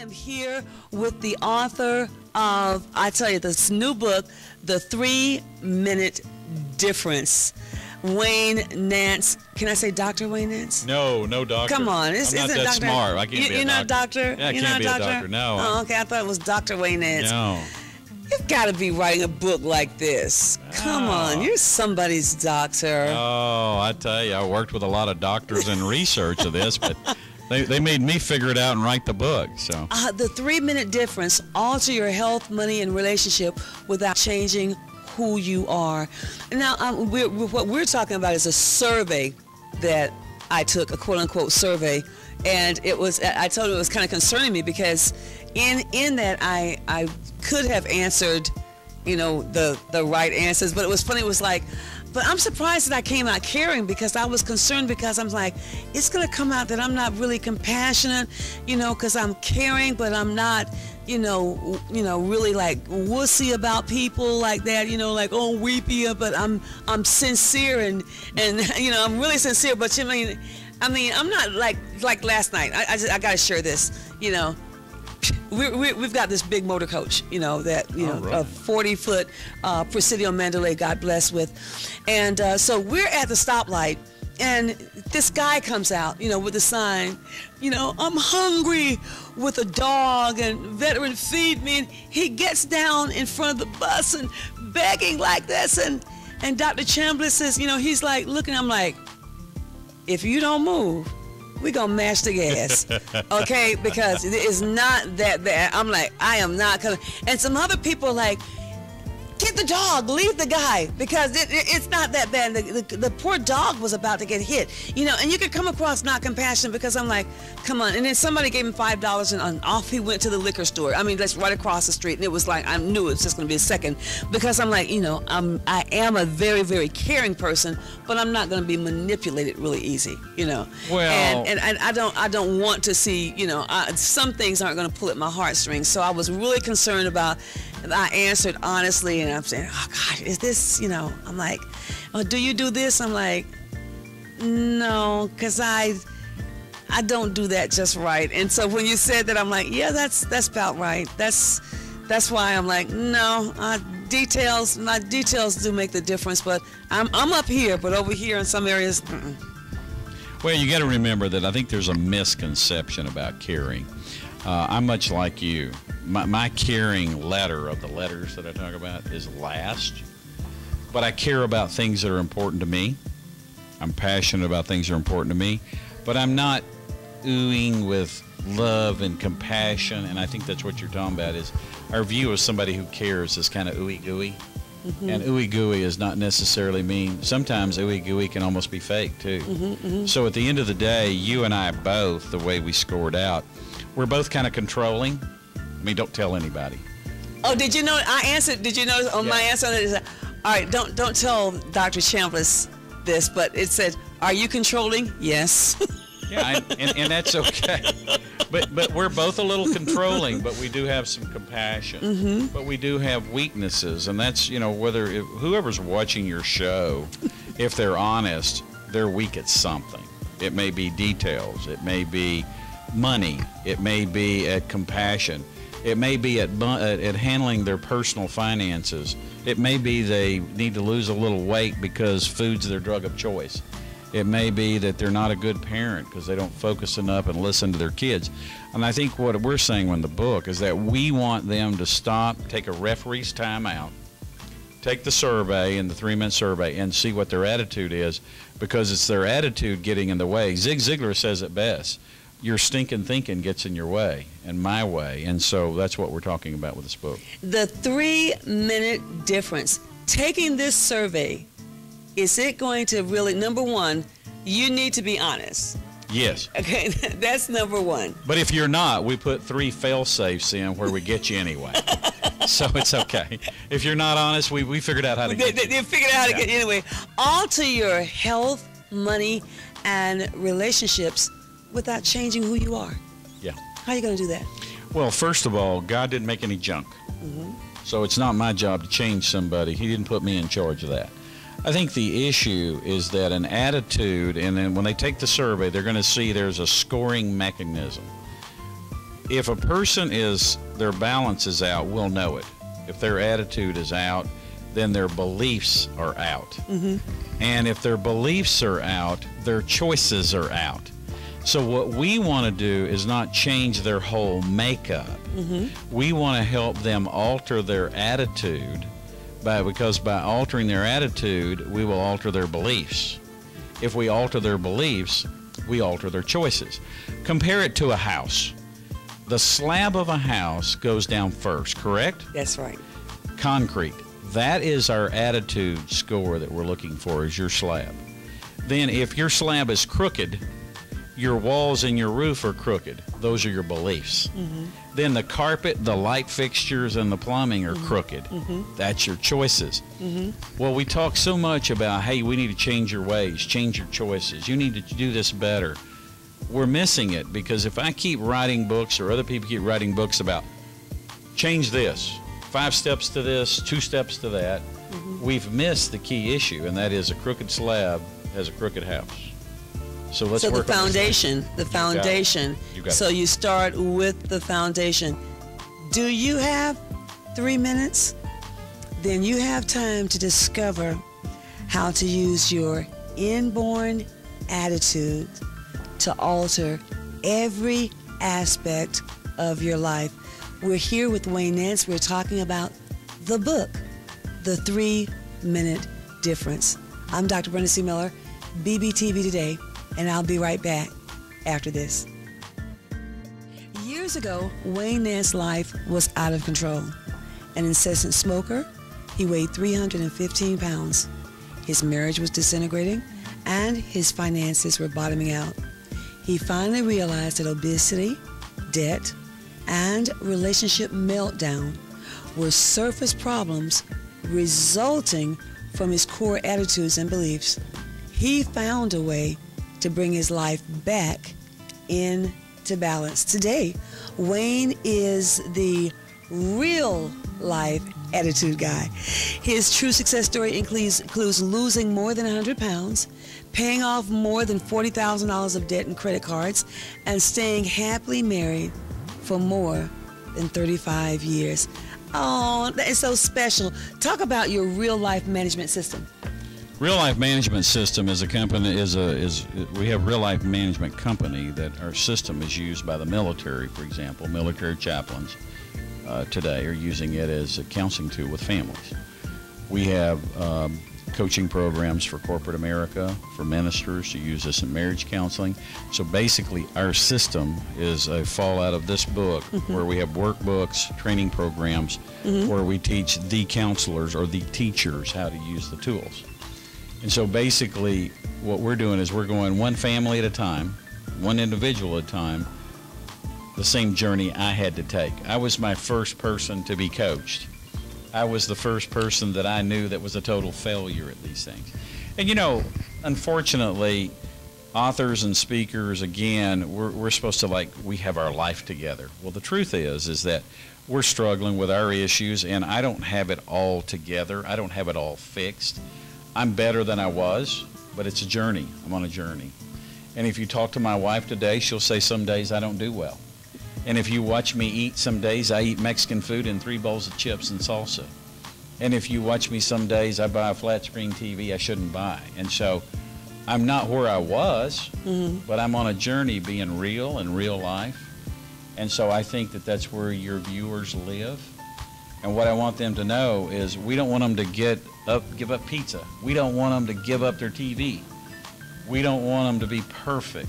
am here with the author of, I tell you, this new book, The 3-Minute Difference, Wayne Nance. Can I say Dr. Wayne Nance? No, no doctor. Come on. I'm not that Doctor, smart. I can't be a doctor. You're not a doctor? Yeah, I you're can't not be a doctor, no. Oh, okay, I thought it was Dr. Wayne Nance. No. You've got to be writing a book like this. Come on, you're somebody's doctor. Oh, I tell you, I worked with a lot of doctors in research of this, but they made me figure it out and write the book. So the 3-minute difference: alter your health, money, and relationship without changing who you are. Now, what we're talking about is a survey that I took, a quote-unquote survey, and I told you it was kind of concerning me because in that I could have answered, the right answers, but it was funny. It was like, but I'm surprised that I came out caring, because I was concerned, because I'm like, it's going to come out that I'm not really compassionate, because I'm caring, but I'm not, really like wussy about people like that, like, oh, weepy, but I'm sincere and I'm really sincere, but I'm not like last night. I got to share this, We've got this big motor coach, a 40-foot Presidio Mandalay, God bless with. And so we're at the stoplight, and this guy comes out, with a sign, I'm hungry, with a dog, and veteran feed me. And he gets down in front of the bus and begging like this. And Dr. Chambliss says, he's like looking, I'm like, if you don't move, we're going to mash the gas, okay? Because it is not that bad. I'm like, I am not coming. And some other people are like, get the dog, leave the guy, because it's not that bad. The poor dog was about to get hit, and you could come across not compassionate, because I'm like, come on. And then somebody gave him $5 and off he went to the liquor store. I mean, that's right across the street. And it was like, I knew it was just going to be a second, because I'm like, I am a very, very caring person, but I'm not going to be manipulated really easy, Well, and I don't want to see, some things aren't going to pull at my heartstrings. So I was really concerned about, I answered honestly, and I'm saying, oh God, is this, I'm like, oh, do you do this? I'm like, no, because I don't do that just right. And so when you said that, I'm like, yeah, that's about right. That's why I'm like, no, my details do make the difference, but I'm up here, but over here in some areas, Well, you got to remember that I think there's a misconception about caring. I'm much like you. My caring letter of the letters that I talk about is last, but I care about things that are important to me. I'm passionate about things that are important to me, but I'm not oohing with love and compassion, and I think that's what you're talking about, is our view of somebody who cares is kind of ooey-gooey. Mm-hmm. And ooey-gooey is not necessarily mean. Sometimes ooey-gooey can almost be fake, too. Mm-hmm, mm-hmm. So at the end of the day, you and I both, the way we scored out, we're both kind of controlling. I mean, don't tell anybody. Oh, did you know? I answered. Did you know on my answer? All right, don't tell Dr. Chambliss this, but it said, "Are you controlling?" Yes. Yeah, and that's okay. But we're both a little controlling, but we do have some compassion. Mm-hmm. But we do have weaknesses, and that's whoever's watching your show, if they're honest, they're weak at something. It may be details. It may be money. It may be at compassion. It may be at handling their personal finances. It may be they need to lose a little weight because food's their drug of choice. It may be that they're not a good parent because they don't focus enough and listen to their kids. And I think what we're saying in the book is that we want them to stop, take a referee's time out, take the survey and the 3-minute survey and see what their attitude is, because it's their attitude getting in the way. Zig Ziglar says it best. Your stinking thinking gets in your way and my way. And so that's what we're talking about with this book. The 3-minute difference. Taking this survey, is it going to really, number one, you need to be honest. Yes. Okay, that's number one. But if you're not, we put 3 fail-safes in where we get you anyway. So it's okay. If you're not honest, we figured out how to get you. They figured out how to get you anyway. Alter your health, money, and relationships without changing who you are. Yeah. How are you going to do that? Well, first of all, God didn't make any junk. Mm-hmm. So it's not my job to change somebody. He didn't put me in charge of that. I think the issue is that an attitude, and then when they take the survey, they're going to see there's a scoring mechanism. if a person their balance is out, we'll know it. If their attitude is out, then their beliefs are out. Mm-hmm. And if their beliefs are out, their choices are out. So what we want to do is not change their whole makeup. Mm-hmm. We want to help them alter their attitude, because by altering their attitude, we will alter their beliefs. If we alter their beliefs, we alter their choices. Compare it to a house. The slab of a house goes down first, correct? That's right. Concrete. That is our attitude score that we're looking for, is your slab. Then if your slab is crooked, your walls and your roof are crooked. Those are your beliefs. Mm-hmm. Then the carpet, the light fixtures, and the plumbing are mm-hmm. crooked. Mm-hmm. That's your choices. Mm-hmm. Well, we talk so much about, hey, we need to change your ways, change your choices. You need to do this better. We're missing it, because if I keep writing books, or other people keep writing books about change this, 5 steps to this, 2 steps to that, mm-hmm. we've missed the key issue, and that is a crooked slab has a crooked house. So let's work on the foundation. The foundation. You got it. So you start with the foundation. Do you have 3 minutes? Then you have time to discover how to use your inborn attitude to alter every aspect of your life. We're here with Wayne Nance. We're talking about the book, The 3-Minute Difference. I'm Dr. Brenda C. Miller, BBTV Today, and I'll be right back after this. Years ago, Wayne Nance's life was out of control. An incessant smoker, he weighed 315 pounds. His marriage was disintegrating, and his finances were bottoming out. He finally realized that obesity, debt, and relationship meltdown were surface problems resulting from his core attitudes and beliefs. He found a way to bring his life back into balance. Today, Wayne is the real life attitude guy. His true success story includes losing more than 100 pounds, paying off more than $40,000 of debt and credit cards, and staying happily married for more than 35 years. Oh, that is so special. Talk about your real life management system. Real Life Management System is a company. We have Real Life Management Company that our system is used by the military, for example. Military chaplains today are using it as a counseling tool with families. We have coaching programs for corporate America, for ministers to use this in marriage counseling. So basically, our system is a fallout of this book, mm-hmm. where we have workbooks, training programs, mm-hmm. where we teach the counselors or the teachers how to use the tools. And so basically what we're doing is we're going one family at a time, one individual at a time, the same journey I had to take. I was my first person to be coached. I was the first person that I knew that was a total failure at these things. And you know, unfortunately, authors and speakers, again, we're supposed to we have our life together. Well, the truth is that we're struggling with our issues, and I don't have it all together. I don't have it all fixed. I'm better than I was, but it's a journey. I'm on a journey. And if you talk to my wife today, she'll say some days I don't do well. And if you watch me eat, some days I eat Mexican food and 3 bowls of chips and salsa. And if you watch me, some days I buy a flat screen TV I shouldn't buy. And so I'm not where I was, mm-hmm. but I'm on a journey being real in real life. And so I think that that's where your viewers live. And what I want them to know is we don't want them to give up pizza. We don't want them to give up their TV. We don't want them to be perfect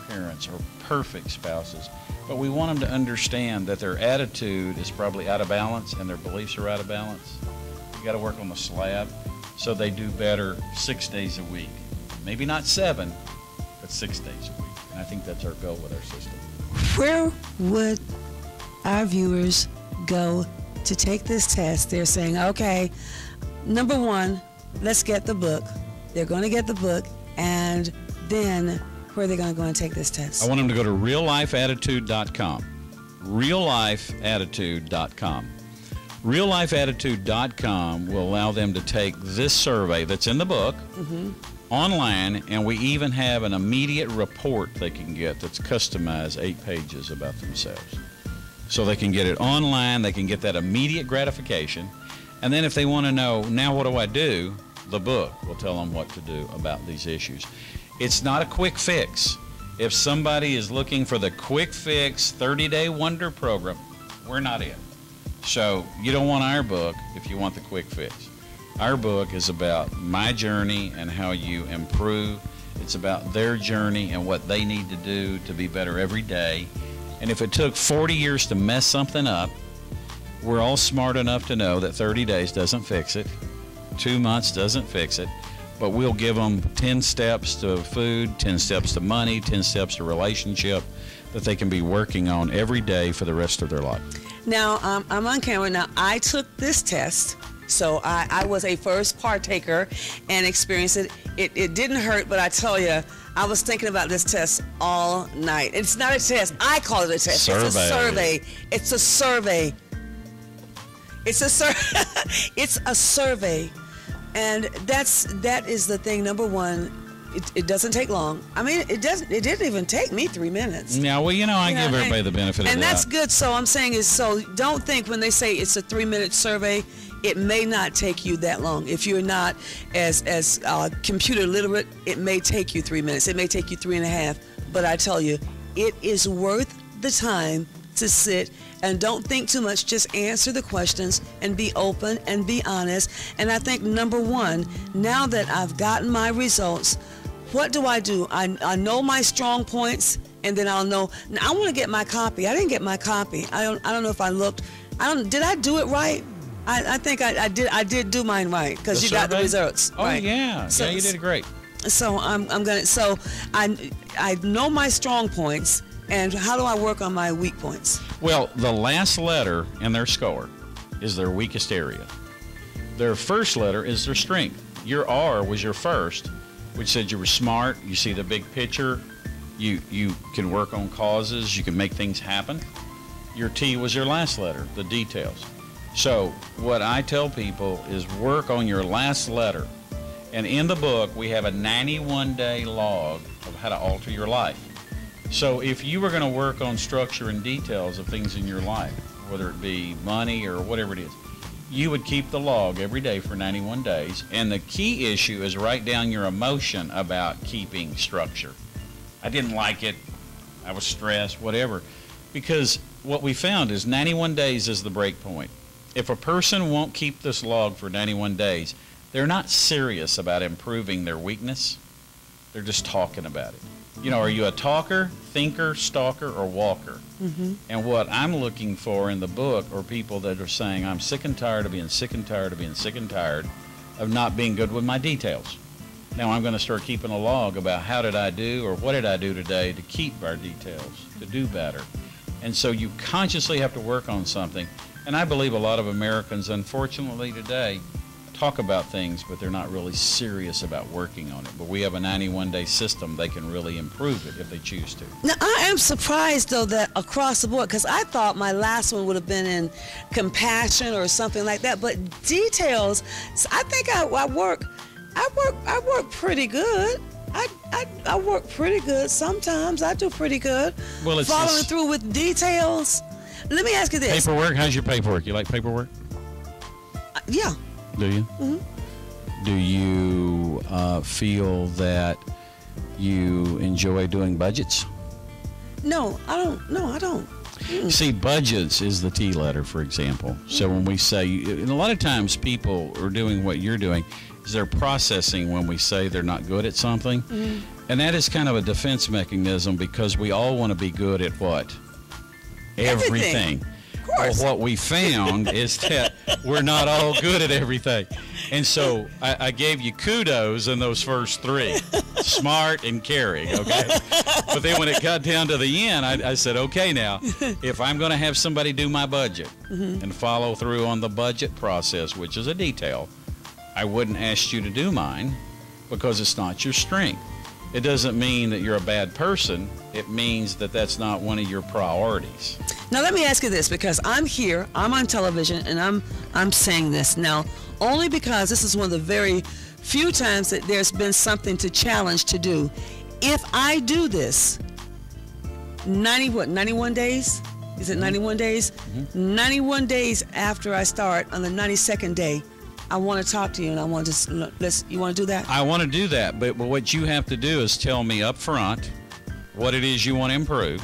parents or perfect spouses. But we want them to understand that their attitude is probably out of balance and their beliefs are out of balance. You got to work on the slab so they do better 6 days a week. Maybe not 7, but 6 days a week. And I think that's our goal with our system. Where would our viewers go to take this test? They're saying, okay, number 1, let's get the book. They're going to get the book, and then where are they going to go and take this test? I want them to go to reallifeattitude.com. Reallifeattitude.com. Reallifeattitude.com will allow them to take this survey that's in the book, mm-hmm. online, and we even have an immediate report they can get that's customized, 8 pages about themselves. So they can get it online, they can get that immediate gratification. And then if they want to know, now what do I do? The book will tell them what to do about these issues. It's not a quick fix. If somebody is looking for the quick fix 30-day wonder program, we're not it. So you don't want our book if you want the quick fix. Our book is about my journey and how you improve. It's about their journey and what they need to do to be better every day. And if it took 40 years to mess something up, we're all smart enough to know that 30 days doesn't fix it. 2 months doesn't fix it. But we'll give them 10 steps to food, 10 steps to money, 10 steps to relationship that they can be working on every day for the rest of their life. Now, I'm on camera. Now, I took this test, so I was a first partaker and experienced it. It didn't hurt, but I tell you, I was thinking about this test all night. It's not a test. I call it a test. Survey. It's a survey. It's a survey. It's a survey. And that is the thing. Number one, it doesn't take long. I mean, it didn't even take me 3 minutes. Yeah, well, I give everybody the benefit of that. And that's good. So I'm saying is, so don't think when they say it's a 3-minute survey, it may not take you that long. If you're not as computer literate, it may take you 3 minutes. It may take you 3.5. But I tell you, it is worth the time to sit and don't think too much. Just answer the questions and be open and be honest. And I think number one, now that I've gotten my results, what do? I know my strong points, and then I'll know. Now, I want to get my copy. I didn't get my copy. I don't know if I looked. Did I do it right? I think I did. I did do mine right because you got the results. Oh, right. yeah. So, yeah, you did great. So I'm gonna. So I know my strong points. And how do I work on my weak points? Well, the last letter in their score is their weakest area. Their first letter is their strength. Your R was your first, which said you were smart, you see the big picture, you can work on causes, you can make things happen. Your T was your last letter, the details. So what I tell people is work on your last letter. And in the book, we have a 91-day log of how to alter your life. So if you were going to work on structure and details of things in your life, whether it be money or whatever it is, you would keep the log every day for 91 days. And the key issue is write down your emotion about keeping structure. I didn't like it. I was stressed, whatever. Because what we found is 91 days is the break point. If a person won't keep this log for 91 days, they're not serious about improving their weakness. They're just talking about it. Are you a talker, thinker, stalker, or walker? Mm-hmm. And what I'm looking for in the book are people that are saying, I'm sick and tired of being sick and tired of being sick and tired of not being good with my details. Now I'm going to start keeping a log about how did I do or what did I do today to keep our details, to do better. And so you consciously have to work on something. And I believe a lot of Americans, unfortunately today, talk about things, but they're not really serious about working on it. But we have a 91-day system. They can really improve it if they choose to. Now, I am surprised, though, that across the board, because I thought my last one would have been in compassion or something like that, but details, I think I work pretty good. I work pretty good. Sometimes I do pretty good. Well, it's following through with details. Let me ask you this. Paperwork, how's your paperwork? You like paperwork? Yeah. Do you? Mm-hmm. Do you feel that you enjoy doing budgets? No, I don't. No, I don't. Mm. See, budgets is the T letter, for example. So when we say, and a lot of times people are doing what you're doing, is they're processing when we say they're not good at something. Mm. And that is kind of a defense mechanism because we all want to be good at what? Everything. Well, what we found is that we're not all good at everything. And so I gave you kudos in those first three, smart and caring, okay? But then when it got down to the end, I said, okay, now, if I'm going to have somebody do my budget and follow through on the budget process, which is a detail, I wouldn't ask you to do mine because it's not your strength. It doesn't mean that you're a bad person. It means that that's not one of your priorities. Now let me ask you this, because I'm here, I'm on television, and I'm saying this now only because this is one of the very few times that there's been something to challenge to do. If I do this, 91 days, Is it 91 days? 91 days after I start, on the 92nd day, I want to talk to you, and I want to you want to do that? I want to do that, but what you have to do is tell me up front what it is you want to improve,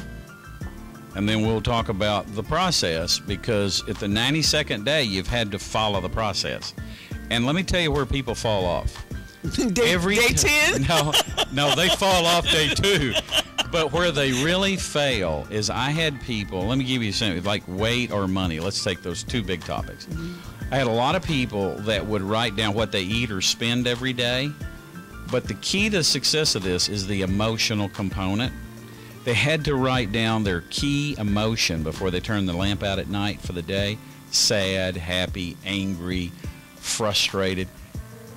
and then we'll talk about the process, because at the 92nd day, you've had to follow the process. And let me tell you where people fall off. Day 10? No, they fall off day 2. But where they really fail is, I had people, let me give you something, like weight or money. Let's take those 2 big topics. I had a lot of people that would write down what they eat or spend every day, but the key to the success of this is the emotional component. They had to write down their key emotion before they turned the lamp out at night for the day. Sad, happy, angry, frustrated.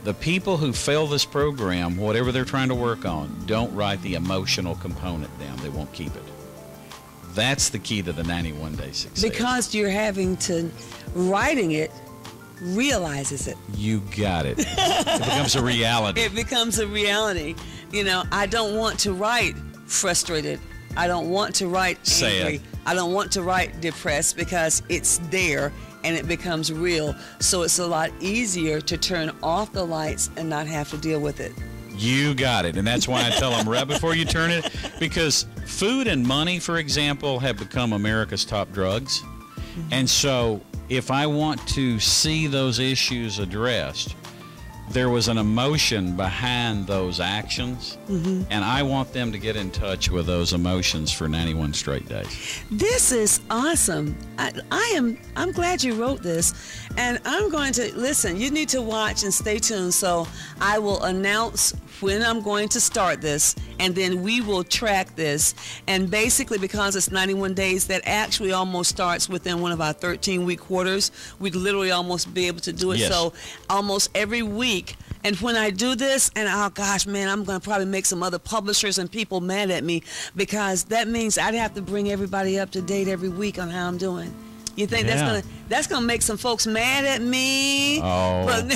The people who fail this program, whatever they're trying to work on, don't write the emotional component down. They won't keep it. That's the key to the 91-day success. Because you're having to, writing it realizes it. You got it. It becomes a reality. It becomes a reality. You know, I don't want to write frustrated. I don't want to write angry. Sad. I don't want to write depressed, because it's there and it becomes real. So it's a lot easier to turn off the lights and not have to deal with it. You got it. And that's why I tell them right before you turn it, because food and money, for example, have become America's top drugs. And so if I want to see those issues addressed, there was an emotion behind those actions, and I want them to get in touch with those emotions for 91 straight days. This is awesome. I'm glad you wrote this, and I'm going to listen. You need to watch and stay tuned. So I will announce when I'm going to start this, and then we will track this. And basically, because it's 91 days, that actually almost starts within one of our 13-week quarters. We'd literally almost be able to do it. Yes. So almost every week. And when I do this, and oh gosh, man, I'm going to probably make some other publishers and people mad at me, because that means I'd have to bring everybody up to date every week on how I'm doing. You think that's gonna make some folks mad at me? Oh. But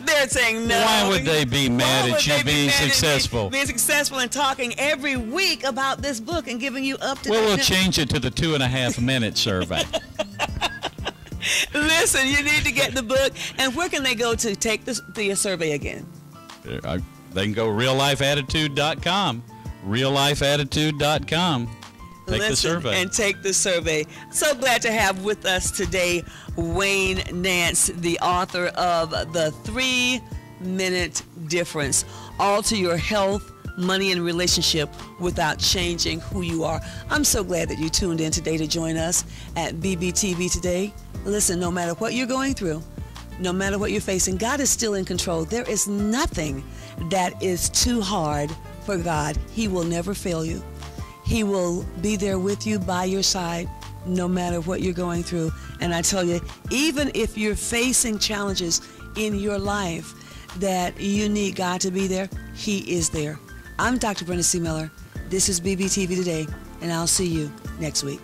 they're saying no. Why would they be mad at you being successful? Being successful and talking every week about this book and giving you up to date. Well, we'll change it to the 2.5-minute survey. Listen, you need to get the book. And where can they go to take the survey again? They can go reallifeattitude.com. Reallifeattitude.com. Take the survey. And take the survey. So glad to have with us today Wayne Nance, the author of The 3-Minute Difference. All to your health, money, and relationship without changing who you are. I'm so glad that you tuned in today to join us at BBTV today. Listen, no matter what you're going through, no matter what you're facing, God is still in control. There is nothing that is too hard for God. He will never fail you. He will be there with you, by your side, no matter what you're going through. And I tell you, even if you're facing challenges in your life that you need God to be there, He is there. I'm Dr. Brenda C. Miller. This is BBTV Today, and I'll see you next week.